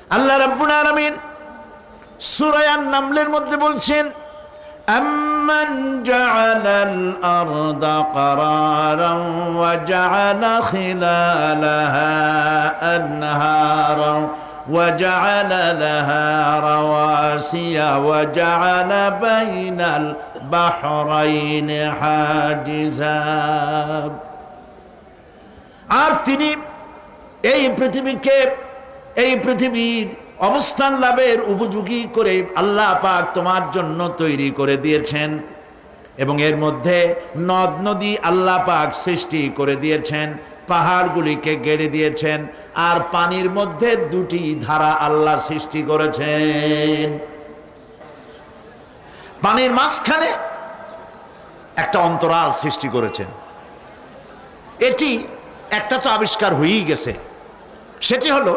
আল্লাহ রাব্বুল আলামিন সূরা আন-নামলের মধ্যে বলছেন, أَمَّنْ جَعَلَ الْأَرْضَ قَرَارًا وَجَعَلَ خِلَالَهَا أَنْهَارًا وَجَعَلَ لَهَا رَوَاسِيَ وَجَعَلَ بَيْنَ الْبَحْرَيْنِ حَاجِزًا। আর তিনি এই পৃথিবীর অবস্থান লাভের উপযোগী করে আল্লাহ পাক তোমার জন্য তৈরি করে দিয়েছেন, এবং এর মধ্যে নদ নদী আল্লাহ পাক সৃষ্টি করে দিয়েছেন, পাহাড়গুলিকে গেড়ে দিয়েছেন, আর পানির মধ্যে দুটি ধারা আল্লাহ সৃষ্টি করেছেন। পানির মাঝখানে একটা অন্তরাল সৃষ্টি করেছেন। এটি একটা তো আবিষ্কার হয়েই গেছে, সেটি হলো